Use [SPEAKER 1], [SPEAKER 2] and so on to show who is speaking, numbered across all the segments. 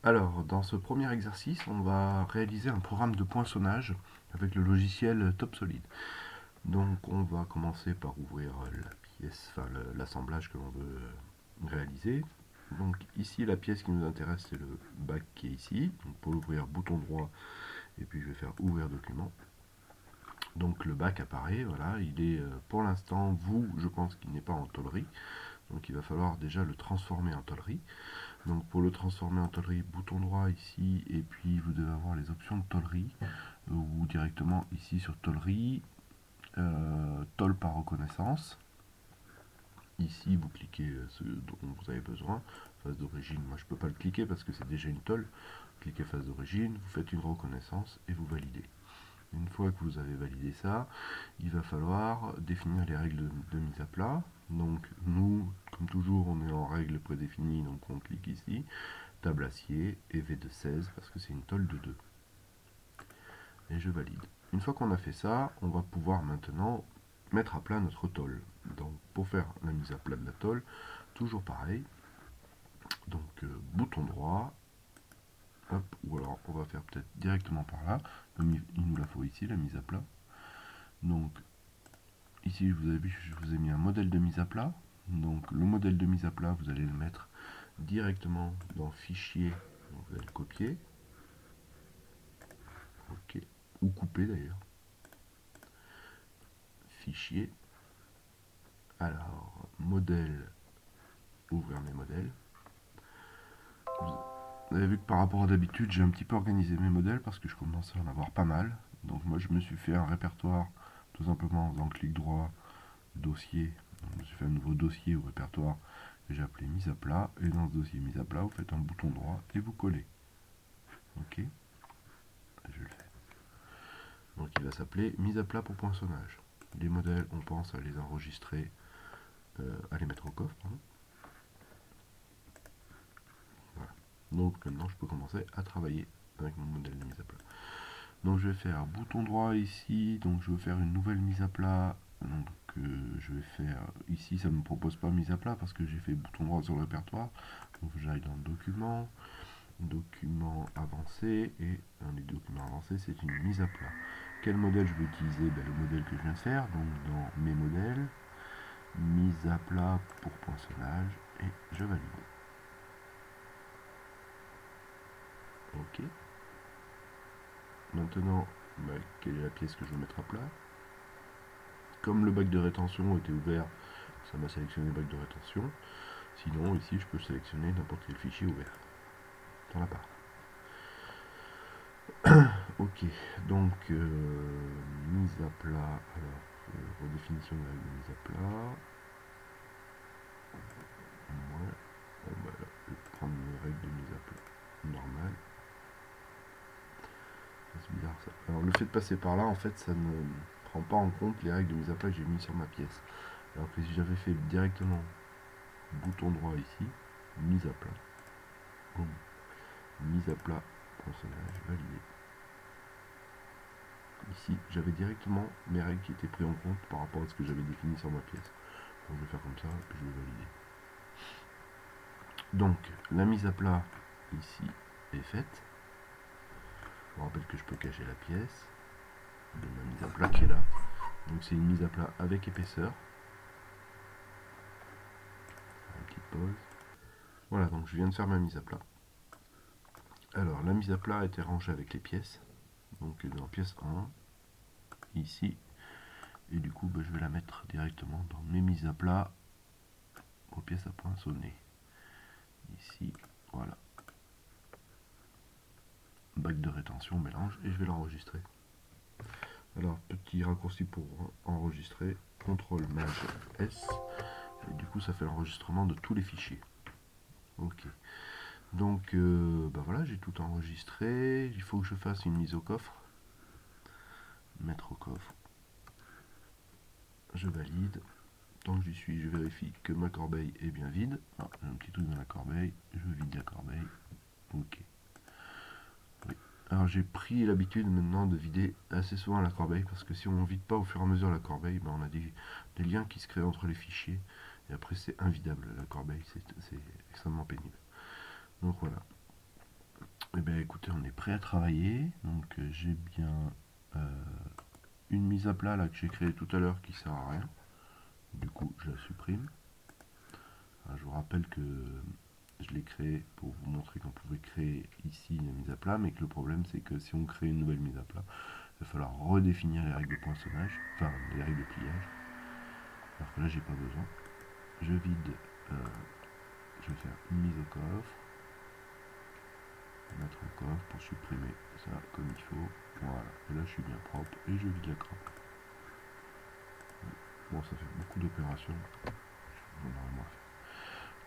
[SPEAKER 1] Alors, dans ce premier exercice, on va réaliser un programme de poinçonnage avec le logiciel TopSolid. Donc, on va commencer par ouvrir la pièce, enfin l'assemblage que l'on veut réaliser. Donc, ici, la pièce qui nous intéresse, c'est le bac qui est ici. Donc, pour l'ouvrir, bouton droit, et puis je vais faire ouvrir document. Donc, le bac apparaît, voilà, il est pour l'instant, je pense qu'il n'est pas en tôlerie. Donc, il va falloir déjà le transformer en tôlerie. Donc pour le transformer en tôlerie, bouton droit ici, et puis vous devez avoir les options de tôlerie, ou directement ici sur tôlerie, tôle par reconnaissance. Ici vous cliquez ce dont vous avez besoin, phase d'origine, moi je ne peux pas le cliquer parce que c'est déjà une tôle. Cliquez phase d'origine, vous faites une reconnaissance et vous validez. Une fois que vous avez validé ça, il va falloir définir les règles de mise à plat. Donc nous, comme toujours, on est en règle prédéfinie, donc on clique ici, table acier et V de 16 parce que c'est une tôle de 2. Et je valide. Une fois qu'on a fait ça, on va pouvoir maintenant mettre à plat notre tôle. Donc pour faire la mise à plat de la tôle, toujours pareil. Donc bouton droit, hop, ou alors on va faire peut-être directement par là, comme il nous la faut ici, la mise à plat. Donc ici, vous avez vu, je vous ai mis un modèle de mise à plat. Donc le modèle de mise à plat, vous allez le mettre directement dans Fichier. Donc, vous allez le copier. OK. Ou couper d'ailleurs. Fichier. Alors, modèle, ouvrir mes modèles. Vous avez vu que par rapport à d'habitude, j'ai un petit peu organisé mes modèles parce que je commence à en avoir pas mal. Donc moi, je me suis fait un répertoire tout simplement en faisant clic droit, dossier. Donc, je me suis fait un nouveau dossier ou répertoire que j'ai appelé mise à plat. Et dans ce dossier mise à plat, vous faites un bouton droit et vous collez. OK. Je le fais. Donc il va s'appeler mise à plat pour poinçonnage. Les modèles, on pense à les enregistrer, à les mettre au coffre. Pardon. Voilà. Donc maintenant je peux commencer à travailler avec mon modèle de mise à plat. Donc je vais faire bouton droit ici, donc je veux faire une nouvelle mise à plat. Donc je vais faire ici, ça ne me propose pas mise à plat parce que j'ai fait bouton droit sur le répertoire. Donc j'aille dans le document, document avancé, et dans les documents avancés c'est une mise à plat. Quel modèle je vais utiliser? Le modèle que je viens de faire, donc dans mes modèles, mise à plat pour poinçonnage, et je valide. OK. Maintenant, quelle est la pièce que je veux mettre à plat? Comme le bac de rétention était ouvert, ça m'a sélectionné le bac de rétention. Sinon, ici, je peux sélectionner n'importe quel fichier ouvert dans la part. OK, donc mise à plat. Alors, redéfinition de la règle de mise à plat. Ouais. Bon, bah, là, je vais prendre une règle de mise à plat normale. C'est bizarre ça. Alors, le fait de passer par là, en fait, ça ne prend pas en compte les règles de mise à plat que j'ai mis sur ma pièce. Alors que si j'avais fait directement bouton droit ici, mise à plat, boum, mise à plat, poinçonnage, validé. Ici, j'avais directement mes règles qui étaient prises en compte par rapport à ce que j'avais défini sur ma pièce. Donc je vais faire comme ça, et puis je vais valider. Donc, la mise à plat ici est faite. Je vous rappelle que je peux cacher la pièce de ma mise à plat qui est là. Donc c'est une mise à plat avec épaisseur. Une petite pause. Voilà, donc je viens de faire ma mise à plat. Alors, la mise à plat a été rangée avec les pièces. Donc dans pièce 1, ici, et du coup je vais la mettre directement dans mes mises à plat aux pièces à poinçonner. Ici, voilà. Bac de rétention, mélange, et je vais l'enregistrer. Alors, petit raccourci pour enregistrer, CTRL MAJ S, et du coup ça fait l'enregistrement de tous les fichiers. OK. Donc voilà, j'ai tout enregistré. Il faut que je fasse une mise au coffre. Mettre au coffre. Je valide. Tant que j'y suis, je vérifie que ma corbeille est bien vide. Ah, j'ai un petit truc dans la corbeille. Je vide la corbeille. OK. Oui. Alors j'ai pris l'habitude maintenant de vider assez souvent la corbeille parce que si on ne vide pas au fur et à mesure la corbeille, on a des liens qui se créent entre les fichiers et après c'est invidable la corbeille, c'est extrêmement pénible. Donc voilà. Eh bien écoutez, on est prêt à travailler. Donc j'ai bien une mise à plat là que j'ai créée tout à l'heure qui sert à rien. Du coup, je la supprime. Alors, je vous rappelle que je l'ai créée pour vous montrer qu'on pouvait créer ici une mise à plat, mais que le problème c'est que si on crée une nouvelle mise à plat, il va falloir redéfinir les règles de poinçonnage, enfin les règles de pliage. Alors que là, j'ai pas besoin. Je vide, je vais faire une mise au coffre, mettre au coffre pour supprimer ça comme il faut. Voilà, et là je suis bien propre et je vide la grappe. Bon, ça fait beaucoup d'opérations.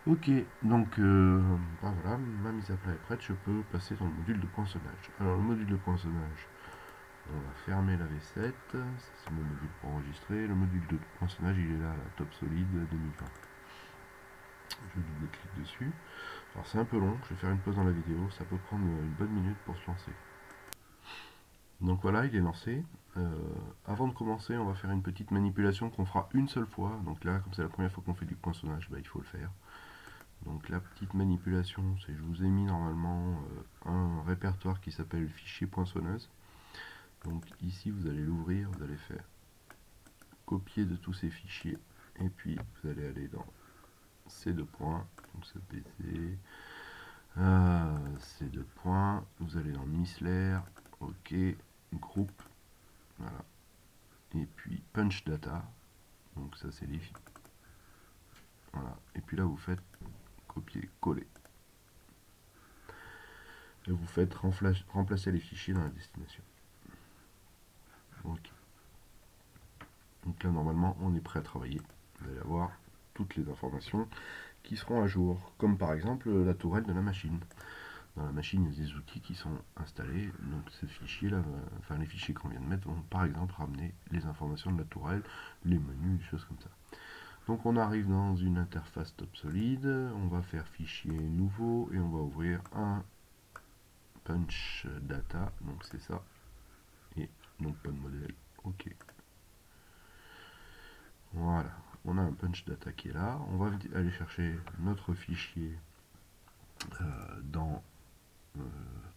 [SPEAKER 1] Ok, donc ben voilà, ma mise à plat est prête, je peux passer dans le module de poinçonnage. Alors le module de poinçonnage, on va fermer la V7, ça c'est mon module pour enregistrer. Le module de poinçonnage, il est là, la Top Solid 2020. Je double-clique dessus. Alors c'est un peu long, je vais faire une pause dans la vidéo, ça peut prendre une bonne minute pour se lancer. Donc voilà, il est lancé. Avant de commencer, on va faire une petite manipulation qu'on fera une seule fois. Donc là, comme c'est la première fois qu'on fait du poinçonnage, bah, il faut le faire. Donc la petite manipulation, c'est je vous ai mis normalement un répertoire qui s'appelle fichier poinçonneuse. Donc ici, vous allez l'ouvrir, vous allez faire copier de tous ces fichiers. Et puis, vous allez aller dans ces deux points, donc ce PC, ces deux points, vous allez dans Missler, OK, groupe, voilà. Et puis punch data, donc ça c'est les fichiers. Voilà. Et puis là vous faites copier-coller. Et vous faites remplacer les fichiers dans la destination. Ok. Donc là normalement on est prêt à travailler. Vous allez avoir toutes les informations qui seront à jour. Comme par exemple la tourelle de la machine. Dans la machine, il y a des outils qui sont installés. Donc ces fichiers-là, enfin les fichiers qu'on vient de mettre, vont par exemple ramener les informations de la tourelle, les menus, des choses comme ça. Donc on arrive dans une interface Top Solid, on va faire fichier nouveau et on va ouvrir un punch data, donc c'est ça, et donc pas de modèle, ok. Voilà, on a un punch data qui est là, on va aller chercher notre fichier dans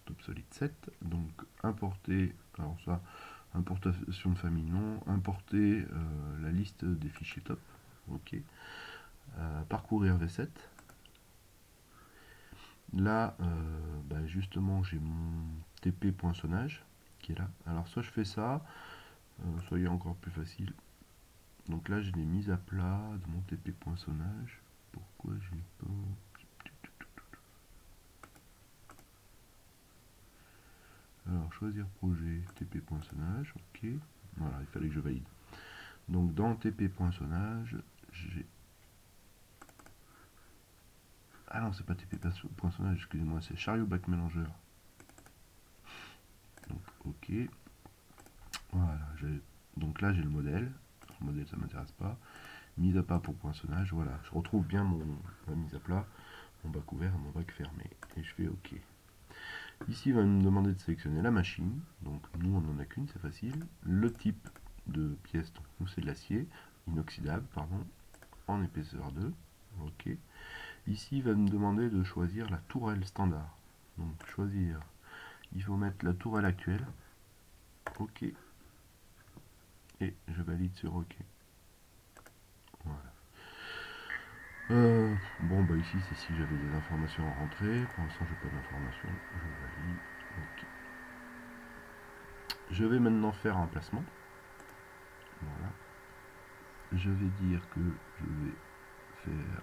[SPEAKER 1] Top Solid 7, donc importer, alors ça, importation de famille non, importer la liste des fichiers top, ok, parcourir V7. Là, bah, justement, j'ai mon TP poinçonnage qui est là. Alors, soit je fais ça, soit il est encore plus facile. Donc là, j'ai les mises à plat de mon TP poinçonnage. Pourquoi j'ai pas. Alors, choisir projet, TP poinçonnage, ok. Voilà, il fallait que je valide. Donc, dans TP poinçonnage, j'ai. Ah non, c'est pas TP poinçonnage, excusez-moi, c'est chariot bac mélangeur. Donc, ok. Voilà, donc là, j'ai le modèle. Le modèle, ça m'intéresse pas. Mise à plat pour poinçonnage, voilà, je retrouve bien ma mise à plat, mon bac ouvert et mon bac fermé, et je fais OK. Ici, il va me demander de sélectionner la machine, donc nous on n'en a qu'une, c'est facile. Le type de pièce, donc nous c'est de l'acier, inoxydable, pardon, en épaisseur 2, OK. Ici, il va me demander de choisir la tourelle standard, donc choisir, il faut mettre la tourelle actuelle, OK, et je valide sur OK. Voilà. Bon bah ici c'est si j'avais des informations à rentrer, pour l'instant j'ai pas d'informations, je valide, ok. Je vais maintenant faire un placement, voilà. Je vais dire que je vais faire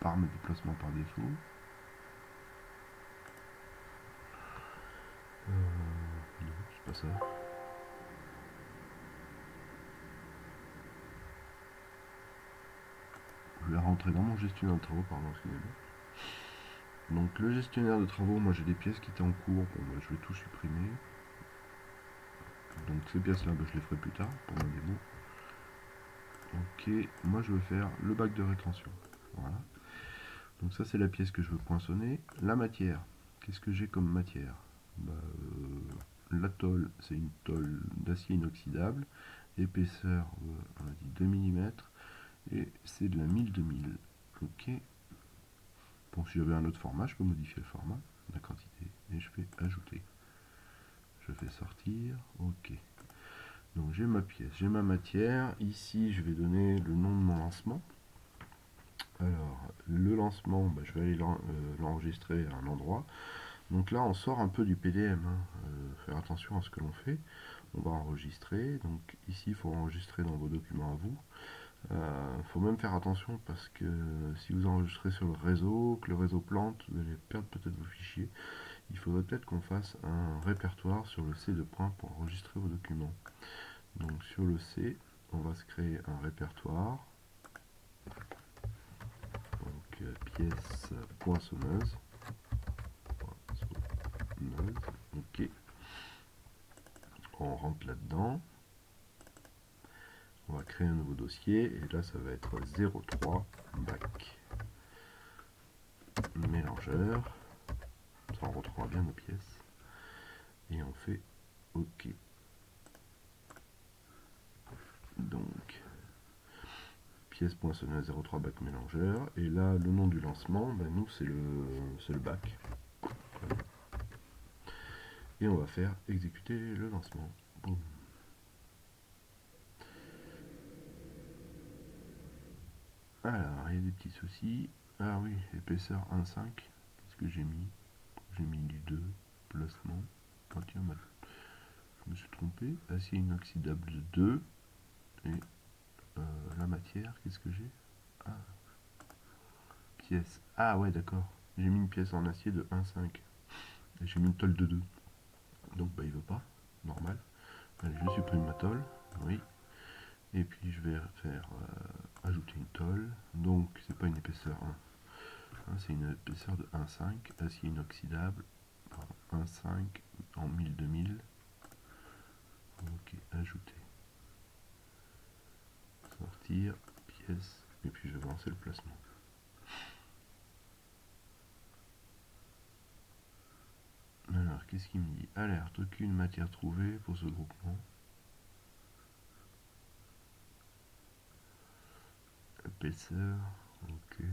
[SPEAKER 1] par mes déplacements par défaut. Non, c'est pas ça. Je vais rentrer dans mon gestionnaire de travaux, pardon, excusez-moi. Donc le gestionnaire de travaux, moi j'ai des pièces qui étaient en cours, bon bah, je vais tout supprimer. Donc ces pièces là, bah, je les ferai plus tard pour ma démo. Ok, moi je veux faire le bac de rétention. Voilà. Donc ça c'est la pièce que je veux poinçonner. La matière, qu'est-ce que j'ai comme matière? Bah, la tôle, c'est une tôle d'acier inoxydable. Épaisseur, on a dit 2 mm. Et c'est de la 1000-2000. Ok. Bon, si j'avais un autre format, je peux modifier le format, la quantité et je fais ajouter. Je fais sortir, ok. Donc j'ai ma pièce, j'ai ma matière. Ici, je vais donner le nom de mon lancement. Alors, le lancement, bah, je vais aller l'enregistrer à un endroit. Donc là, on sort un peu du PDM. Faire attention à ce que l'on fait. On va enregistrer. Donc ici, il faut enregistrer dans vos documents à vous. Il faut même faire attention parce que si vous enregistrez sur le réseau, que le réseau plante, vous allez perdre peut-être vos fichiers. Il faudrait peut-être qu'on fasse un répertoire sur le C de point pour enregistrer vos documents. Donc sur le C, on va se créer un répertoire. Donc pièce poinçonneuse. Ok. On rentre là-dedans. On va créer un nouveau dossier et là ça va être 03 bac mélangeur. Ça on retrouvera bien nos pièces. Et on fait OK. Donc pièce poinçonneuse 03 bac mélangeur. Et là le nom du lancement, ben, nous c'est le bac. Et on va faire exécuter le lancement. Boum. Alors, il y a des petits soucis. Ah oui, épaisseur 1,5. Qu'est-ce que j'ai mis? J'ai mis du 2. Placement. Oh, tiens, je me suis trompé. Acier inoxydable de 2. Et la matière, qu'est-ce que j'ai? Ah, pièce. Ah ouais, d'accord. J'ai mis une pièce en acier de 1,5. Et j'ai mis une tôle de 2. Donc, bah, il veut pas. Normal. Allez, je supprime ma tôle. Oui. Et puis, je vais faire ajouter une tôle. Donc, c'est pas une épaisseur 1. C'est une épaisseur de 1,5, acier inoxydable, 1,5 en 1000-2000. Ok, ajouter. Sortir, pièce, et puis je vais lancer le placement. Alors, qu'est-ce qu'il me dit? Alerte, aucune matière trouvée pour ce groupement. Épaisseur, ok.